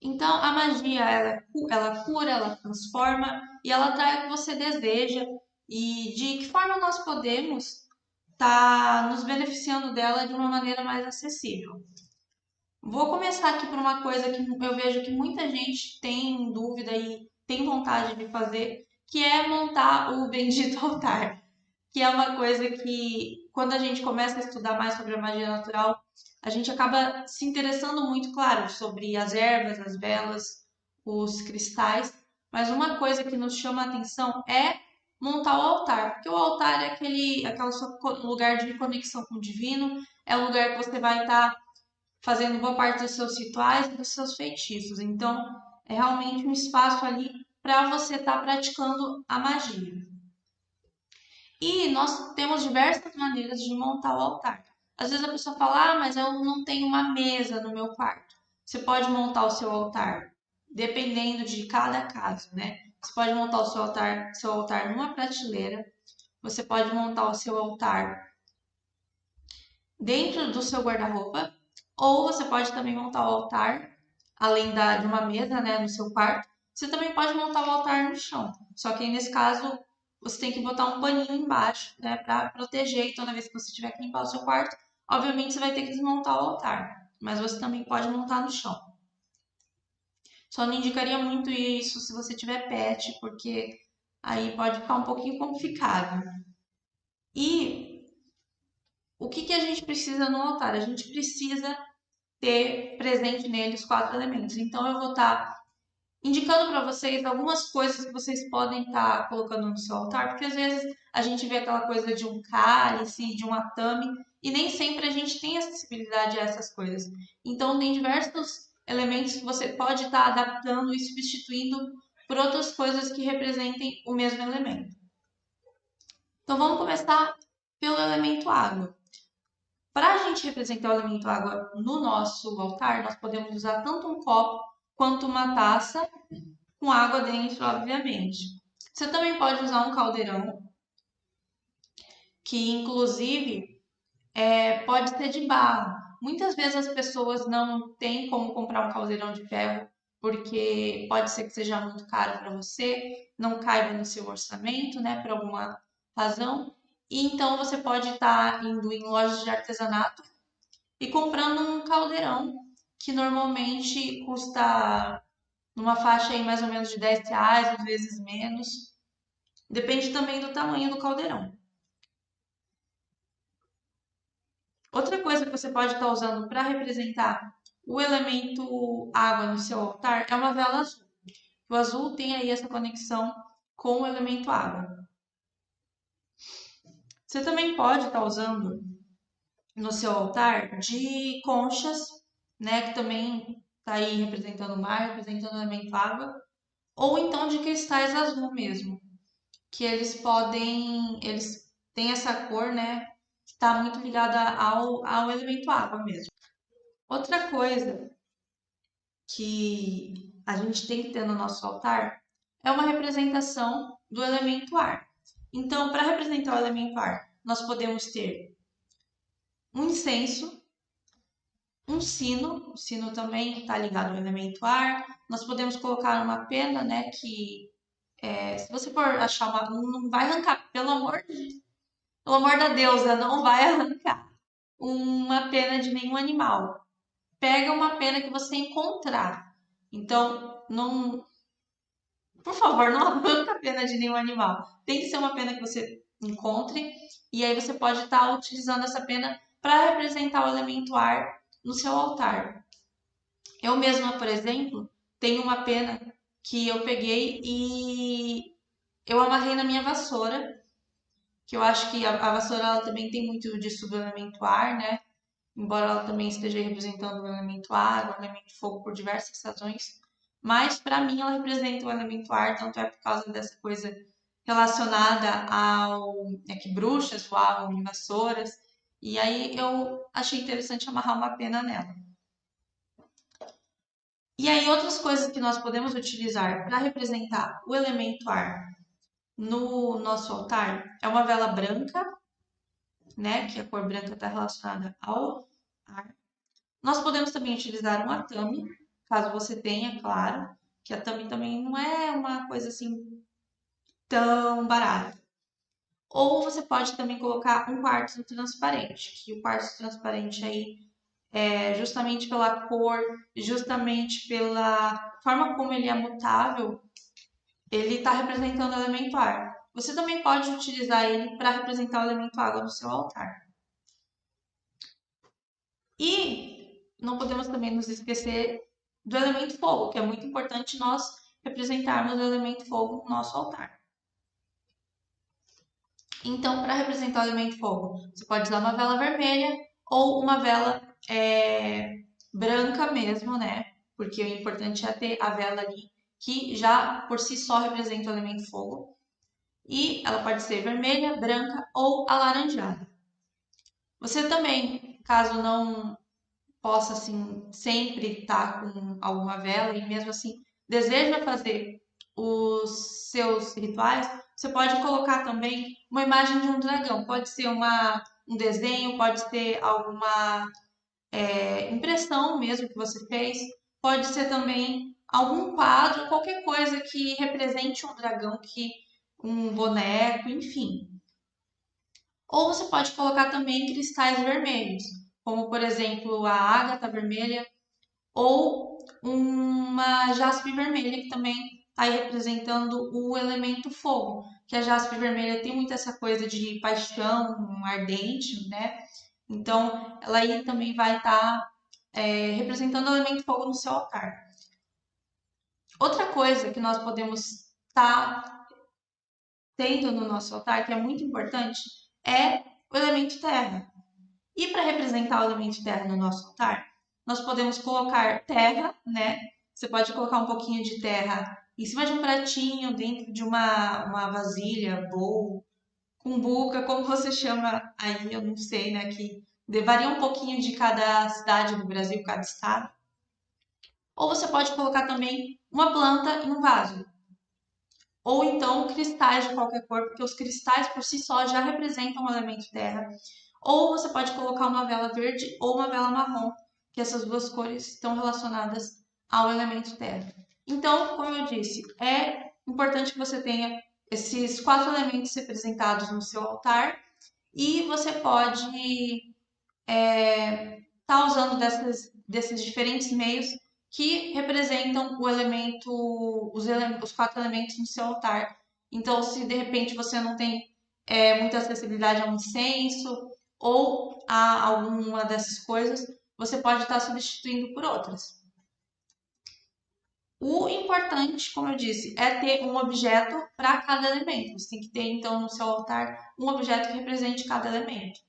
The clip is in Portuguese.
Então, a magia, ela cura, ela transforma e ela traz o que você deseja. E de que forma nós podemos estar nos beneficiando dela de uma maneira mais acessível? Vou começar aqui por uma coisa que eu vejo que muita gente tem dúvida e tem vontade de fazer, que é montar o bendito altar, que é uma coisa que, quando a gente começa a estudar mais sobre a magia natural, a gente acaba se interessando muito, claro, sobre as ervas, as velas, os cristais, mas uma coisa que nos chama a atenção é montar o altar, porque o altar é aquele seu lugar de conexão com o divino, é o lugar que você vai estar fazendo boa parte dos seus rituais e dos seus feitiços. Então, é realmente um espaço ali para você estar praticando a magia. E nós temos diversas maneiras de montar o altar. Às vezes a pessoa fala, mas eu não tenho uma mesa no meu quarto. Você pode montar o seu altar, dependendo de cada caso, né? Você pode montar o seu altar numa prateleira. Você pode montar o seu altar dentro do seu guarda-roupa, ou você pode também montar o altar, além de uma mesa, né, no seu quarto. Você também pode montar o altar no chão. Só que aí, nesse caso, você tem que botar um paninho embaixo, né, para proteger. E toda vez que você tiver que limpar o seu quarto, obviamente você vai ter que desmontar o altar. Mas você também pode montar no chão. Só não indicaria muito isso se você tiver pet, porque aí pode ficar um pouquinho complicado. E o que a gente precisa no altar? A gente precisa ter presente nele os quatro elementos. Então, eu vou estar indicando para vocês algumas coisas que vocês podem estar colocando no seu altar, porque às vezes a gente vê aquela coisa de um cálice, de um atame, e nem sempre a gente tem acessibilidade a essas coisas. Então, tem diversos elementos que você pode estar adaptando e substituindo por outras coisas que representem o mesmo elemento. Então, vamos começar pelo elemento água. Para a gente representar o elemento água no nosso altar, nós podemos usar tanto um copo quanto uma taça com água dentro, obviamente. Você também pode usar um caldeirão, que inclusive pode ser de barro. Muitas vezes as pessoas não têm como comprar um caldeirão de ferro, porque pode ser que seja muito caro para você, não caiba no seu orçamento, né, por alguma razão. E então você pode estar indo em lojas de artesanato e comprando um caldeirão que normalmente custa numa faixa aí mais ou menos de R$ 10, às vezes menos. Depende também do tamanho do caldeirão. Outra coisa que você pode estar usando para representar o elemento água no seu altar é uma vela azul. O azul tem aí essa conexão com o elemento água. Você também pode estar usando no seu altar de conchas, né, que também está aí representando o mar, representando o elemento água, ou então de cristais azul mesmo, que eles têm essa cor, né, que está muito ligada ao elemento água mesmo. Outra coisa que a gente tem que ter no nosso altar é uma representação do elemento ar. Então, para representar o elemento ar, nós podemos ter um incenso, um sino, o sino também está ligado ao elemento ar. Nós podemos colocar uma pena, né, que se você for achar uma, não vai arrancar, pelo amor da deusa, não vai arrancar uma pena de nenhum animal. Pega uma pena que você encontrar. Então, não, por favor, não arranca a pena de nenhum animal. Tem que ser uma pena que você encontre e aí você pode estar utilizando essa pena para representar o elemento ar no seu altar. Eu mesma, por exemplo, tenho uma pena que eu peguei e eu amarrei na minha vassoura, que eu acho que a vassoura ela também tem muito disso do elemento ar, né? Embora ela também esteja representando o elemento água, o elemento fogo por diversas razões. Mas para mim ela representa o elemento ar, tanto é por causa dessa coisa relacionada ao que bruxas voavam em vassouras. E aí eu achei interessante amarrar uma pena nela. E aí outras coisas que nós podemos utilizar para representar o elemento ar no nosso altar é uma vela branca, né? Que a cor branca está relacionada ao ar. Nós podemos também utilizar um atame, caso você tenha, claro, que a também não é uma coisa assim tão barata. Ou você pode também colocar um quartzo transparente, que o quartzo transparente aí é justamente pela cor, justamente pela forma como ele é mutável, ele está representando o elemento ar. Você também pode utilizar ele para representar o elemento água no seu altar. E não podemos também nos esquecer do elemento fogo, que é muito importante nós representarmos o elemento fogo no nosso altar. Então, para representar o elemento fogo, você pode usar uma vela vermelha ou uma vela branca mesmo, né? Porque o importante é ter a vela ali que já por si só representa o elemento fogo. E ela pode ser vermelha, branca ou alaranjada. Você também, caso não possa assim sempre estar com alguma vela e mesmo assim deseja fazer os seus rituais, você pode colocar também uma imagem de um dragão. Pode ser um desenho, pode ser alguma impressão mesmo que você fez, pode ser também algum quadro, qualquer coisa que represente um dragão, que um boneco, enfim. Ou você pode colocar também cristais vermelhos, como por exemplo a ágata vermelha ou uma jaspe vermelha, que também está aí representando o elemento fogo, que a jaspe vermelha tem muito essa coisa de paixão, um ardente, né? Então, ela aí também vai estar representando o elemento fogo no seu altar. Outra coisa que nós podemos estar tendo no nosso altar, que é muito importante, é o elemento terra. E para representar o elemento terra no nosso altar, nós podemos colocar terra, né? Você pode colocar um pouquinho de terra em cima de um pratinho, dentro de uma vasilha, bowl, cumbuca, como você chama aí, eu não sei, né? Que varia um pouquinho de cada cidade do Brasil, cada estado. Ou você pode colocar também uma planta em um vaso. Ou então cristais de qualquer cor, porque os cristais por si só já representam o elemento terra. Ou você pode colocar uma vela verde ou uma vela marrom, que essas duas cores estão relacionadas ao elemento terra. Então, como eu disse, é importante que você tenha esses 4 elementos representados no seu altar e você pode estar usando desses diferentes meios que representam o elemento, os 4 elementos no seu altar. Então, se de repente você não tem muita acessibilidade a um incenso ou a alguma dessas coisas, você pode estar substituindo por outras. O importante, como eu disse, é ter um objeto para cada elemento. Você tem que ter, então, no seu altar um objeto que represente cada elemento.